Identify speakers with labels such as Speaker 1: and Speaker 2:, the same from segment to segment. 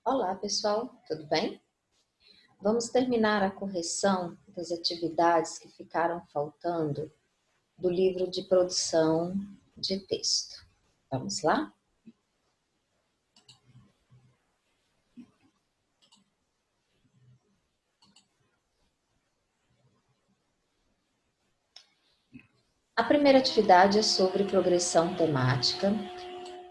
Speaker 1: Olá, pessoal, tudo bem? Vamos terminar a correção das atividades que ficaram faltando do livro de produção de texto. Vamos lá? A primeira atividade é sobre progressão temática.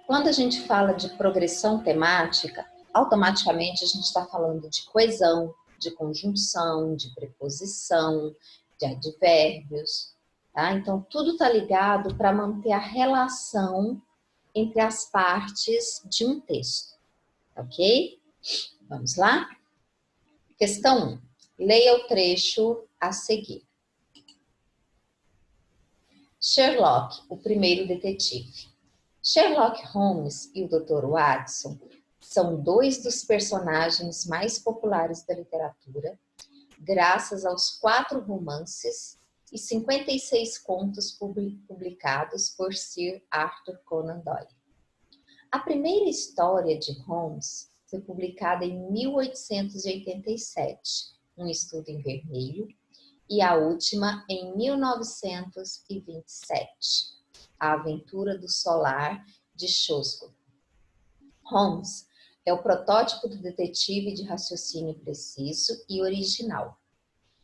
Speaker 1: Quando a gente fala de progressão temática, automaticamente a gente está falando de coesão, de conjunção, de preposição, de advérbios, tá? Então, tudo está ligado para manter a relação entre as partes de um texto, ok? Vamos lá? Questão 1. Leia o trecho a seguir. Sherlock, o primeiro detetive. Sherlock Holmes e o Dr. Watson são dois dos personagens mais populares da literatura, graças aos 4 romances e 56 contos publicados por Sir Arthur Conan Doyle. A primeira história de Holmes foi publicada em 1887, Um Estudo em Vermelho, e a última em 1927, A Aventura do Solar de Chosgood. Holmes é o protótipo do detetive de raciocínio preciso e original.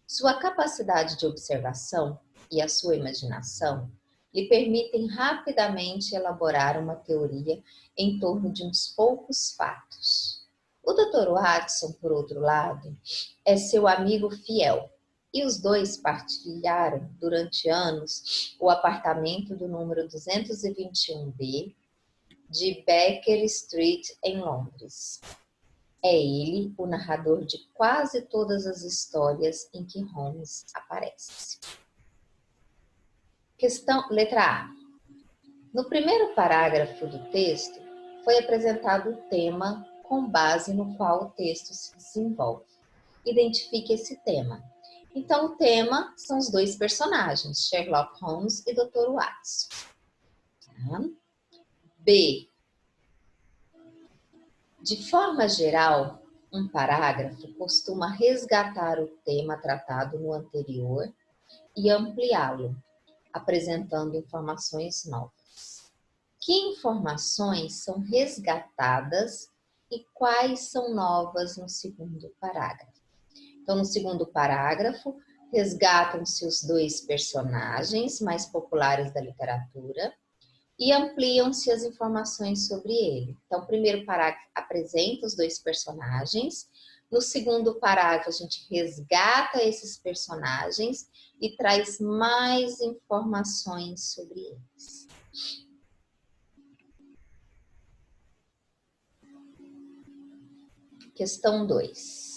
Speaker 1: Sua capacidade de observação e a sua imaginação lhe permitem rapidamente elaborar uma teoria em torno de uns poucos fatos. O Dr. Watson, por outro lado, é seu amigo fiel, e os dois partilharam durante anos o apartamento do número 221B de Baker Street, em Londres. É ele o narrador de quase todas as histórias em que Holmes aparece. Letra A. No primeiro parágrafo do texto, foi apresentado o tema com base no qual o texto se desenvolve. Identifique esse tema. Então, o tema são os dois personagens, Sherlock Holmes e Dr. Watson. Tá? B. De forma geral, um parágrafo costuma resgatar o tema tratado no anterior e ampliá-lo, apresentando informações novas. Que informações são resgatadas e quais são novas no segundo parágrafo? Então, no segundo parágrafo, resgatam-se os dois personagens mais populares da literatura e ampliam-se as informações sobre ele. Então, o primeiro parágrafo apresenta os dois personagens, no segundo parágrafo a gente resgata esses personagens e traz mais informações sobre eles. Questão 2.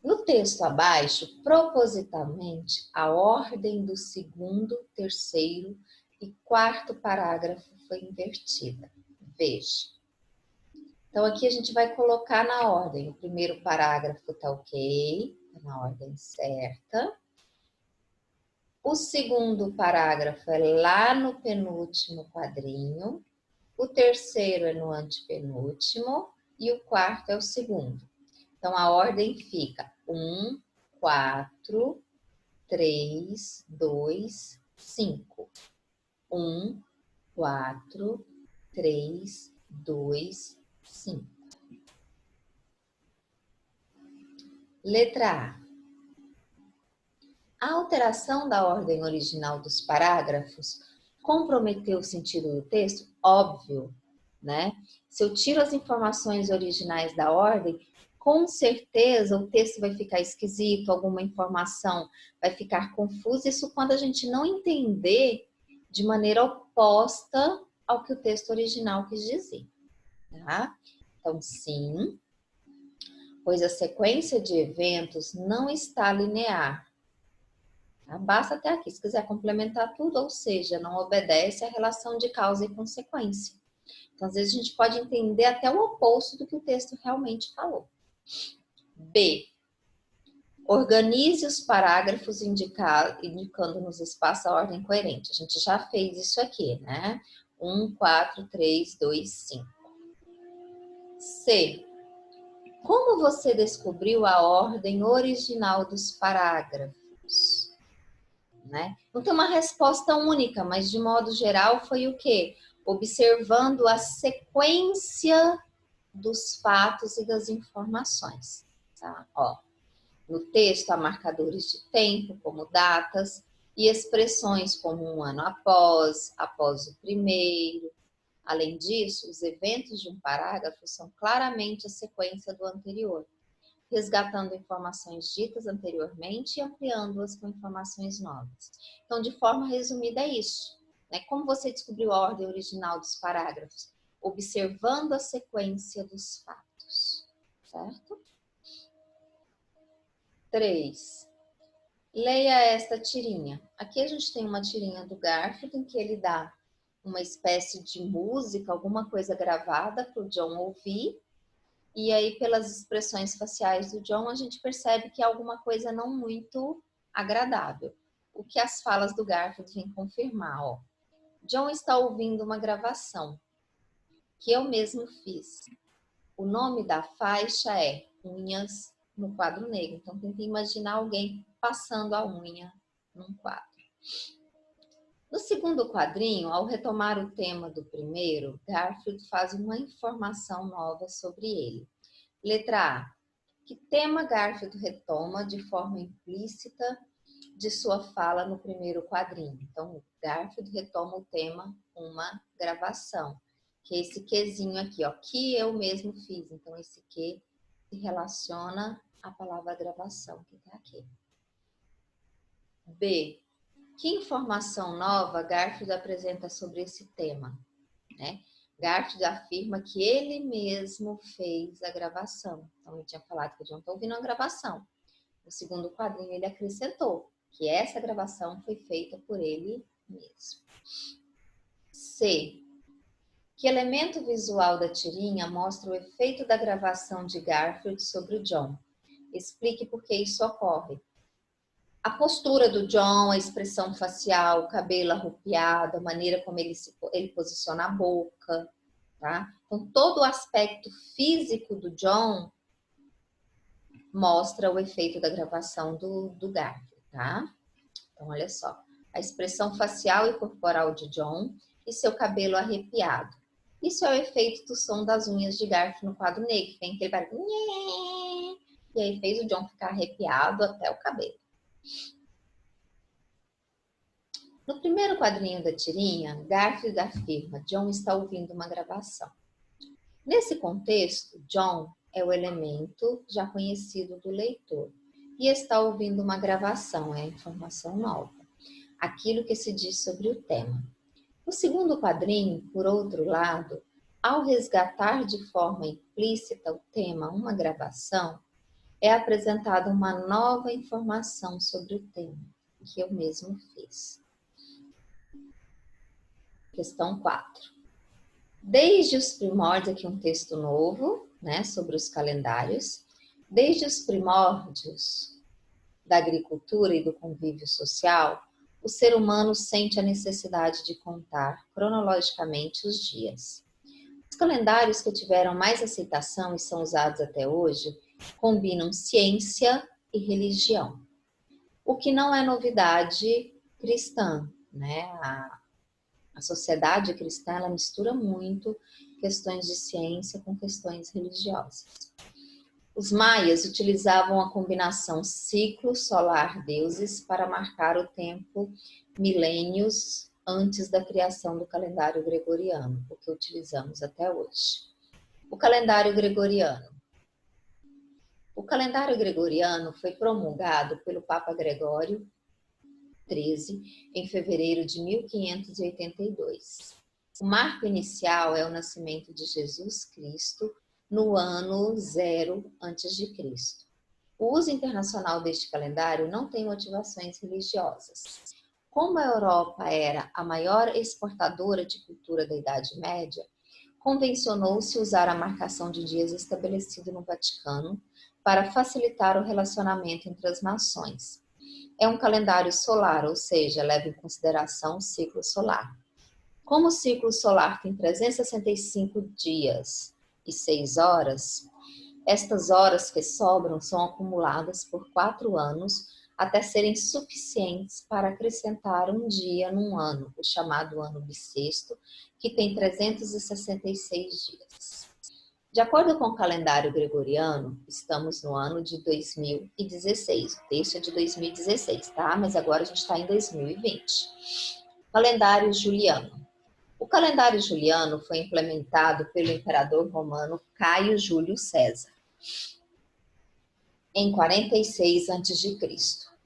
Speaker 1: No texto abaixo, propositalmente, a ordem do segundo, terceiro e quarto parágrafo foi invertida. Veja. Então, aqui a gente vai colocar na ordem. O primeiro parágrafo está ok, está na ordem certa. O segundo parágrafo é lá no penúltimo quadrinho. O terceiro é no antepenúltimo. E o quarto é o segundo. Então, a ordem fica 1, 4, 3, 2, 5. 1, 4, 3, 2, 5. Letra A. A alteração da ordem original dos parágrafos comprometeu o sentido do texto? Óbvio, né? Se eu tiro as informações originais da ordem, com certeza o texto vai ficar esquisito, alguma informação vai ficar confusa, isso quando a gente não entender de maneira oposta ao que o texto original quis dizer, tá? Então, sim, pois a sequência de eventos não está linear. Tá? Basta até aqui, se quiser complementar tudo, ou seja, não obedece à relação de causa e consequência. Então, às vezes a gente pode entender até o oposto do que o texto realmente falou. B. Organize os parágrafos indicando nos espaços a ordem coerente. A gente já fez isso aqui, né? 1, 4, 3, 2, 5. C. Como você descobriu a ordem original dos parágrafos? Né? Não tem uma resposta única, mas de modo geral foi o quê? Observando a sequência dos fatos e das informações. Tá? Ó, no texto há marcadores de tempo, como datas, e expressões como um ano após o primeiro. Além disso, os eventos de um parágrafo são claramente a sequência do anterior, resgatando informações ditas anteriormente e ampliando-as com informações novas. Então, de forma resumida, é isso. Né? Como você descobriu a ordem original dos parágrafos? Observando a sequência dos fatos. Certo? 3. Leia esta tirinha. Aqui a gente tem uma tirinha do Garfield em que ele dá uma espécie de música, alguma coisa gravada para o John ouvir. E aí, pelas expressões faciais do John, a gente percebe que é alguma coisa não muito agradável. O que as falas do Garfield vêm confirmar, ó. John está ouvindo uma gravação que eu mesmo fiz. O nome da faixa é Unhas no Quadro Negro. Então, tenta imaginar alguém passando a unha num quadro. No segundo quadrinho, ao retomar o tema do primeiro, Garfield faz uma informação nova sobre ele. Letra A. Que tema Garfield retoma de forma implícita de sua fala no primeiro quadrinho? Então, Garfield retoma o tema uma gravação, que é esse quezinho aqui, ó, que eu mesmo fiz. Então, esse que se relaciona à palavra gravação, que está aqui. B. Que informação nova Garfield apresenta sobre esse tema? Né? Garfield afirma que ele mesmo fez a gravação. Então, ele tinha falado que o John está ouvindo a gravação. No segundo quadrinho, ele acrescentou que essa gravação foi feita por ele mesmo. C. Que elemento visual da tirinha mostra o efeito da gravação de Garfield sobre o John? Explique por que isso ocorre. A postura do John, a expressão facial, o cabelo arrupiado, a maneira como ele posiciona a boca, tá? Então, todo o aspecto físico do John mostra o efeito da gravação do Garfield, tá? Então, olha só. A expressão facial e corporal de John e seu cabelo arrepiado. Isso é o efeito do som das unhas de Garfield no quadro negro. Tem aquele barulho. E aí fez o John ficar arrepiado até o cabelo. No primeiro quadrinho da tirinha, Garfield afirma: John está ouvindo uma gravação. Nesse contexto, John é o elemento já conhecido do leitor e está ouvindo uma gravação, é a informação nova, aquilo que se diz sobre o tema. O segundo quadrinho, por outro lado, ao resgatar de forma implícita o tema uma gravação, é apresentada uma nova informação sobre o tema, que eu mesmo fiz. Questão 4. Desde os primórdios, aqui um texto novo, né, sobre os calendários. Desde os primórdios da agricultura e do convívio social, o ser humano sente a necessidade de contar cronologicamente os dias. Os calendários que tiveram mais aceitação e são usados até hoje combinam ciência e religião, o que não é novidade cristã, né? A sociedade cristã, ela mistura muito questões de ciência com questões religiosas. Os maias utilizavam a combinação ciclo solar-deuses para marcar o tempo milênios antes da criação do calendário gregoriano, o que utilizamos até hoje. O calendário gregoriano. O calendário gregoriano foi promulgado pelo Papa Gregório XIII em fevereiro de 1582. O marco inicial é o nascimento de Jesus Cristo no ano 0 a.C. O uso internacional deste calendário não tem motivações religiosas. Como a Europa era a maior exportadora de cultura da Idade Média, convencionou-se usar a marcação de dias estabelecido no Vaticano para facilitar o relacionamento entre as nações. É um calendário solar, ou seja, leva em consideração o ciclo solar. Como o ciclo solar tem 365 dias horas, estas horas que sobram são acumuladas por 4 anos até serem suficientes para acrescentar um dia num ano, o chamado ano bissexto, que tem 366 dias. De acordo com o calendário gregoriano, estamos no ano de 2016. O texto é de 2016, tá? Mas agora a gente está em 2020. Calendário juliano. O calendário juliano foi implementado pelo imperador romano Caio Júlio César em 46 a.C.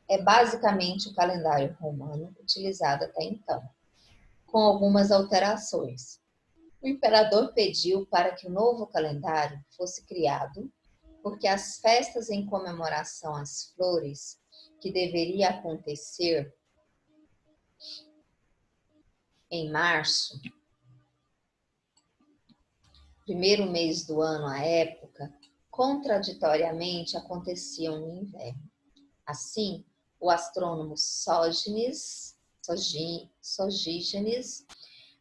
Speaker 1: É basicamente o calendário romano utilizado até então, com algumas alterações. O imperador pediu para que o novo calendário fosse criado, porque as festas em comemoração às flores, que deveria acontecer em março, primeiro mês do ano à época, contraditoriamente aconteciam no inverno. Assim, o astrônomo Sógenes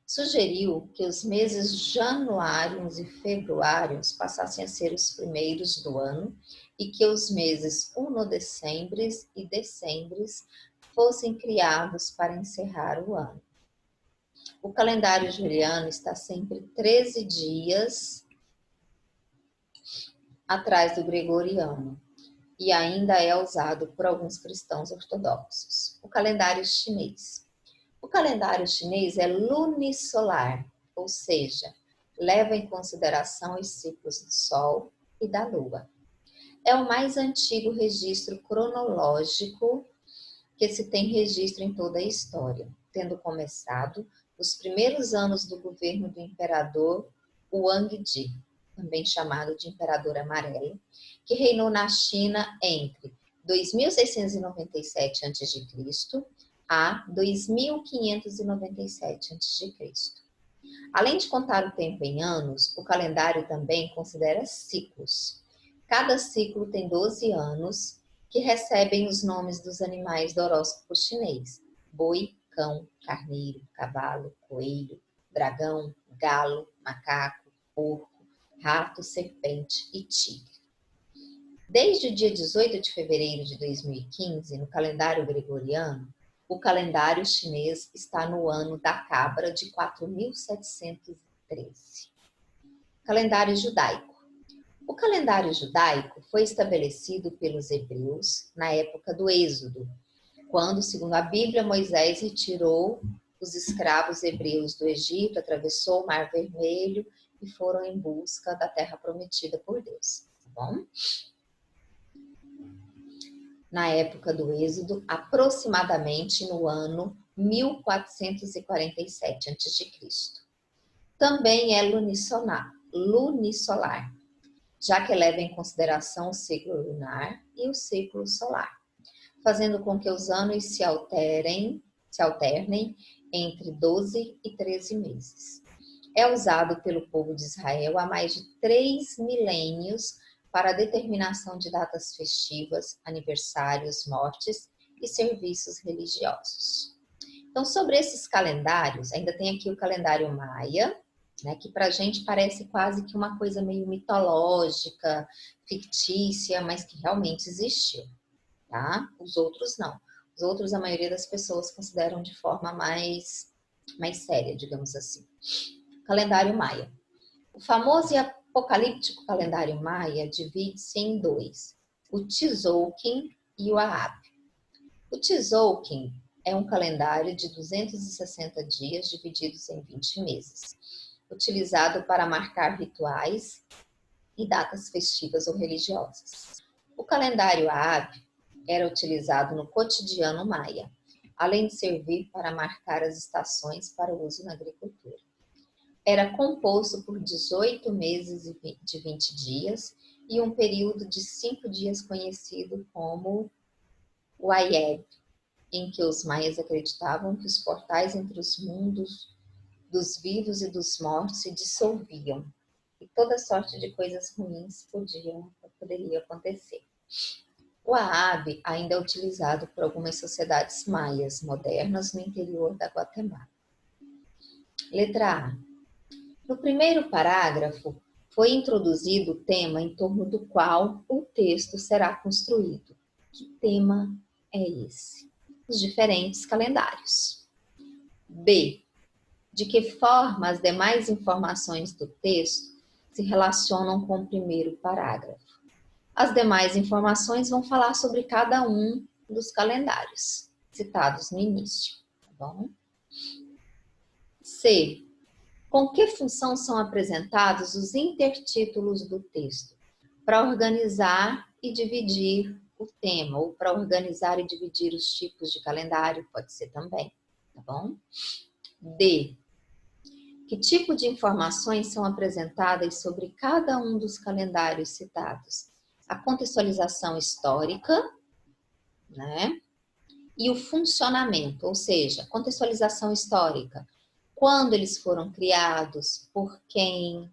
Speaker 1: sugeriu que os meses januários e februários passassem a ser os primeiros do ano e que os meses unodecembres e decembres fossem criados para encerrar o ano. O calendário juliano está sempre 13 dias atrás do gregoriano e ainda é usado por alguns cristãos ortodoxos. O calendário chinês. O calendário chinês é lunisolar, ou seja, leva em consideração os ciclos do Sol e da Lua. É o mais antigo registro cronológico que se tem registro em toda a história, tendo começado nos primeiros anos do governo do imperador Huangdi, também chamado de Imperador Amarelo, que reinou na China entre 2697 a.C. a 2597 a.C. Além de contar o tempo em anos, o calendário também considera ciclos. Cada ciclo tem 12 anos, que recebem os nomes dos animais do horóscopo chinês: boi, cão, carneiro, cavalo, coelho, dragão, galo, macaco, porco, rato, serpente e tigre. Desde o dia 18 de fevereiro de 2015, no calendário gregoriano, o calendário chinês está no ano da cabra de 4713. Calendário judaico. O calendário judaico foi estabelecido pelos hebreus na época do Êxodo, quando, segundo a Bíblia, Moisés retirou os escravos hebreus do Egito, atravessou o Mar Vermelho e foram em busca da terra prometida por Deus. Tá bom? Na época do Êxodo, aproximadamente no ano 1447 a.C. Também é lunisolar, já que leva em consideração o ciclo lunar e o ciclo solar, fazendo com que os anos se alternem entre 12 e 13 meses. É usado pelo povo de Israel há mais de 3 milênios para a determinação de datas festivas, aniversários, mortes e serviços religiosos. Então, sobre esses calendários, ainda tem aqui o calendário maia, né, que para a gente parece quase que uma coisa meio mitológica, fictícia, mas que realmente existiu, tá? Os outros não. Os outros, a maioria das pessoas consideram de forma mais séria, digamos assim. Calendário maia. O famoso e apocalíptico calendário maia divide-se em dois: o Tzolk'in e o Ahab. O Tzolk'in é um calendário de 260 dias divididos em 20 meses, utilizado para marcar rituais e datas festivas ou religiosas. O calendário Ahab era utilizado no cotidiano maia, além de servir para marcar as estações para uso na agricultura. Era composto por 18 meses de 20 dias e um período de 5 dias conhecido como o Ayeb, em que os maias acreditavam que os portais entre os mundos dos vivos e dos mortos se dissolviam e toda sorte de coisas ruins poderia acontecer. O Ahab ainda é utilizado por algumas sociedades maias modernas no interior da Guatemala. Letra A. No primeiro parágrafo, foi introduzido o tema em torno do qual o texto será construído. Que tema é esse? Os diferentes calendários. B. De que forma as demais informações do texto se relacionam com o primeiro parágrafo? As demais informações vão falar sobre cada um dos calendários citados no início, tá bom? C. Com que função são apresentados os intertítulos do texto? Para organizar e dividir o tema, ou para organizar e dividir os tipos de calendário, pode ser também, tá bom? D. Que tipo de informações são apresentadas sobre cada um dos calendários citados? A contextualização histórica, né? E o funcionamento, ou seja, contextualização histórica. Quando eles foram criados, por quem,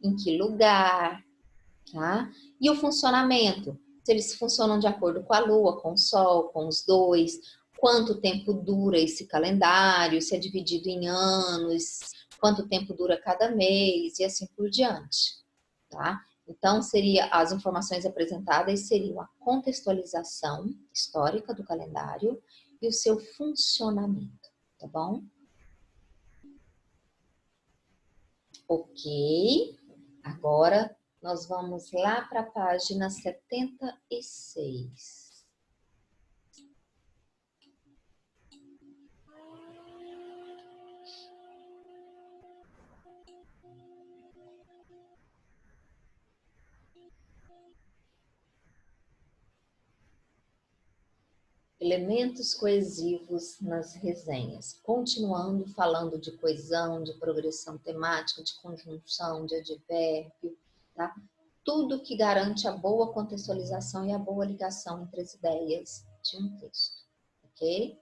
Speaker 1: em que lugar, tá? E o funcionamento, se eles funcionam de acordo com a Lua, com o Sol, com os dois, quanto tempo dura esse calendário, se é dividido em anos, quanto tempo dura cada mês e assim por diante, tá? Então, as informações apresentadas seriam a contextualização histórica do calendário e o seu funcionamento, tá bom? Ok, agora nós vamos lá para a página 76. Elementos coesivos nas resenhas. Continuando falando de coesão, de progressão temática, de conjunção, de advérbio, tá? Tudo que garante a boa contextualização e a boa ligação entre as ideias de um texto, ok?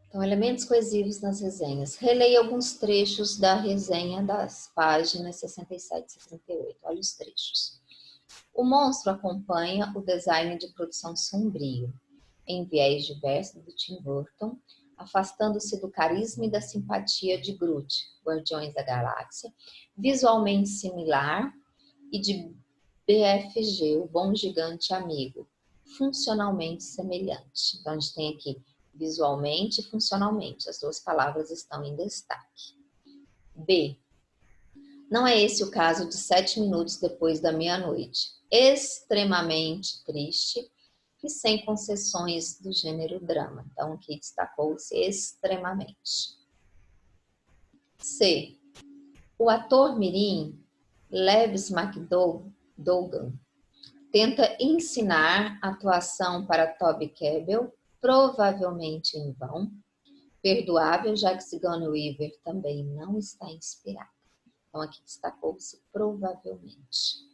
Speaker 1: Então, elementos coesivos nas resenhas. Releia alguns trechos da resenha das páginas 67 e 68. Olha os trechos. O monstro acompanha o design de produção sombrio, em viés diverso do Tim Burton, afastando-se do carisma e da simpatia de Groot, Guardiões da Galáxia, visualmente similar, e de BFG, o Bom Gigante Amigo, funcionalmente semelhante. Então, a gente tem aqui visualmente e funcionalmente. As duas palavras estão em destaque. B. Não é esse o caso de 7 minutos depois da meia-noite. Extremamente triste e sem concessões do gênero drama. Então, aqui destacou-se extremamente. C. O ator mirim, Lewis McDougall, tenta ensinar atuação para Toby Kebbell, provavelmente em vão. Perdoável, já que Sigourney Weaver também não está inspirada. Então, aqui destacou-se provavelmente.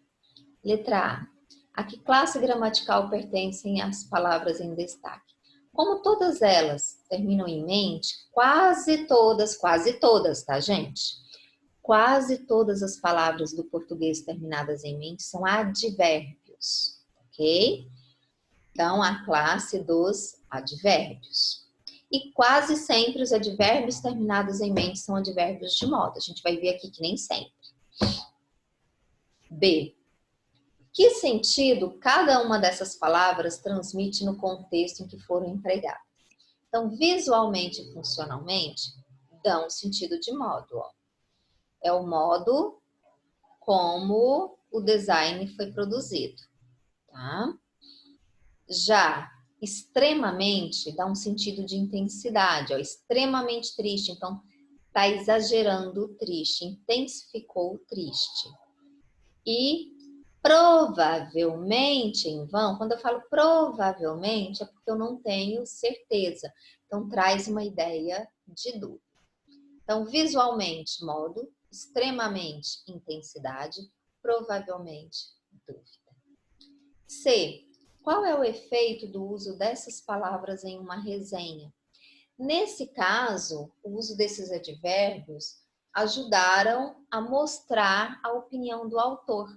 Speaker 1: Letra A. A que classe gramatical pertencem as palavras em destaque? Como todas elas terminam em mente, quase todas, tá, gente? Quase todas as palavras do português terminadas em mente são advérbios, ok? Então, a classe dos advérbios. E quase sempre os advérbios terminados em mente são advérbios de modo. A gente vai ver aqui que nem sempre. B. Que sentido cada uma dessas palavras transmite no contexto em que foram empregadas? Então, visualmente e funcionalmente, dão sentido de modo. Ó. É o modo como o design foi produzido. Tá? Já extremamente dá um sentido de intensidade. Ó, extremamente triste, então está exagerando o triste, intensificou o triste. E provavelmente em vão, quando eu falo provavelmente, é porque eu não tenho certeza. Então, traz uma ideia de dúvida. Então, visualmente, modo, extremamente, intensidade, provavelmente, dúvida. C. Qual é o efeito do uso dessas palavras em uma resenha? Nesse caso, o uso desses advérbios ajudaram a mostrar a opinião do autor.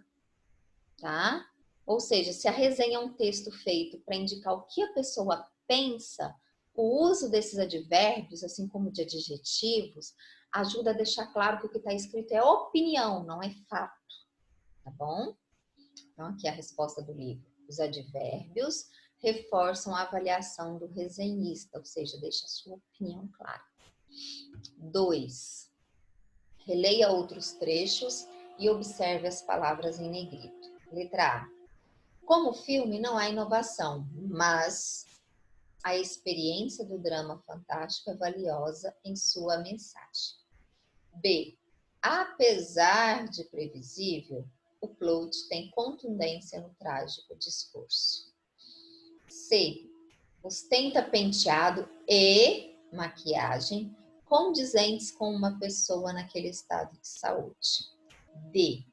Speaker 1: Tá? Ou seja, se a resenha é um texto feito para indicar o que a pessoa pensa, o uso desses advérbios, assim como de adjetivos, ajuda a deixar claro que o que está escrito é opinião, não é fato, tá bom? Então, aqui é a resposta do livro. Os advérbios reforçam a avaliação do resenhista, ou seja, deixa a sua opinião clara. 2. Releia outros trechos e observe as palavras em negrito. Letra A. Como filme, não há inovação, mas a experiência do drama fantástico é valiosa em sua mensagem. B. Apesar de previsível, o plot tem contundência no trágico discurso. C. Ostenta penteado e maquiagem condizentes com uma pessoa naquele estado de saúde. D.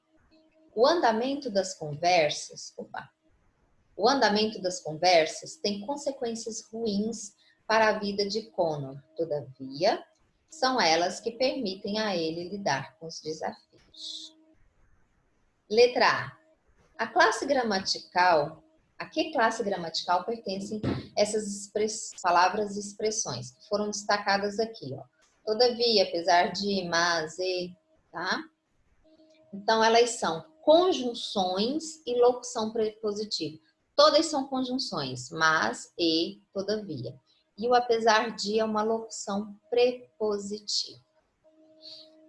Speaker 1: O andamento das conversas tem consequências ruins para a vida de Connor. Todavia, são elas que permitem a ele lidar com os desafios. Letra A. A que classe gramatical pertencem essas palavras e expressões que foram destacadas aqui, ó? Todavia, apesar de, mas, e, tá? Então, elas são conjunções e locução prepositiva. Todas são conjunções, mas, e, todavia. E o apesar de é uma locução prepositiva.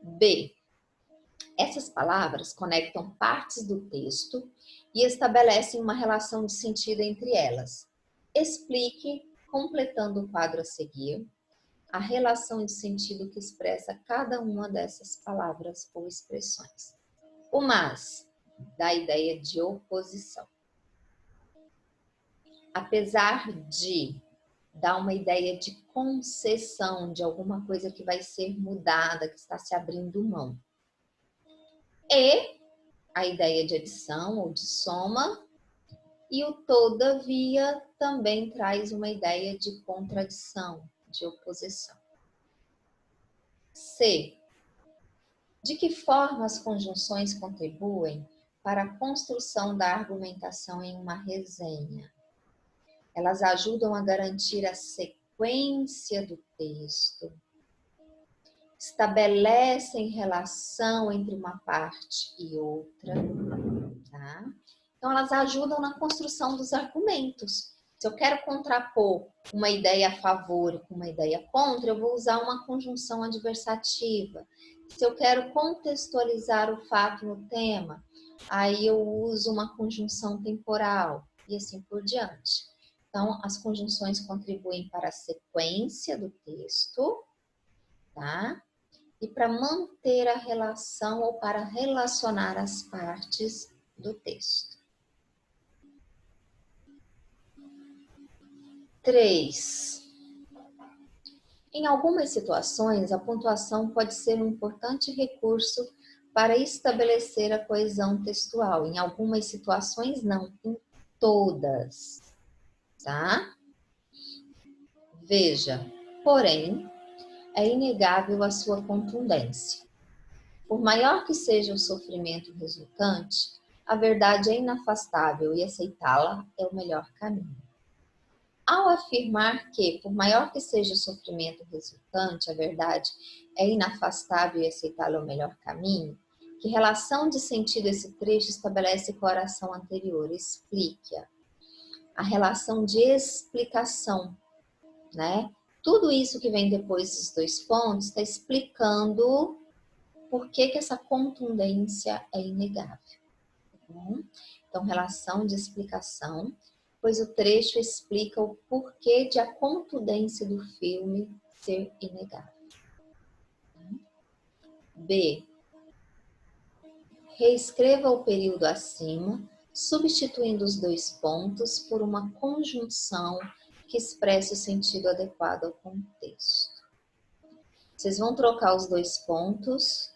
Speaker 1: B. Essas palavras conectam partes do texto e estabelecem uma relação de sentido entre elas. Explique, completando o quadro a seguir, a relação de sentido que expressa cada uma dessas palavras ou expressões. O mas dá a ideia de oposição. Apesar de dar uma ideia de concessão, de alguma coisa que vai ser mudada, que está se abrindo mão. E a ideia de adição ou de soma. E o todavia também traz uma ideia de contradição, de oposição. C. De que forma as conjunções contribuem para a construção da argumentação em uma resenha? Elas ajudam a garantir a sequência do texto, estabelecem relação entre uma parte e outra, tá? Então, elas ajudam na construção dos argumentos. Se eu quero contrapor uma ideia a favor com uma ideia contra, eu vou usar uma conjunção adversativa. Se eu quero contextualizar o fato no tema, aí eu uso uma conjunção temporal e assim por diante. Então, as conjunções contribuem para a sequência do texto, tá? E para manter a relação ou para relacionar as partes do texto. 3. Em algumas situações, a pontuação pode ser um importante recurso para estabelecer a coesão textual. Em algumas situações, não. Em todas. Tá? Veja, porém, é inegável a sua contundência. Por maior que seja o sofrimento resultante, a verdade é inafastável e aceitá-la é o melhor caminho. Ao afirmar que, por maior que seja o sofrimento resultante, a verdade é inafastável e aceitá-la é o melhor caminho, que relação de sentido esse trecho estabelece com a oração anterior? Explique-a. A relação de explicação, né? Tudo isso que vem depois dos dois pontos está explicando por que essa contundência é inegável. Tá bom? Então, relação de explicação, pois o trecho explica o porquê de a contundência do filme ser inegável. B. Reescreva o período acima, substituindo os dois pontos por uma conjunção que expresse o sentido adequado ao contexto. Vocês vão trocar os dois pontos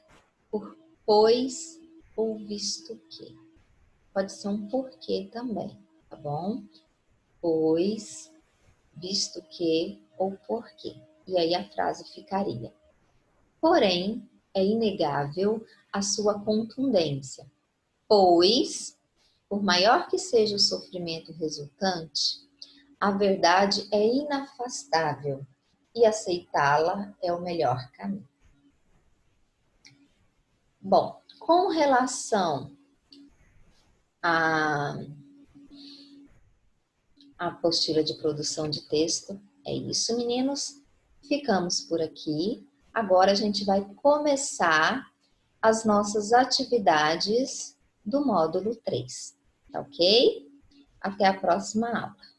Speaker 1: por pois ou visto que. Pode ser um porquê também, tá bom? Pois, visto que ou porquê. E aí a frase ficaria: porém, é inegável a sua contundência, pois, por maior que seja o sofrimento resultante, a verdade é inafastável e aceitá-la é o melhor caminho. Bom, com relação à apostila de produção de texto, é isso, meninos. Ficamos por aqui. Agora a gente vai começar as nossas atividades do módulo 3, tá ok? Até a próxima aula.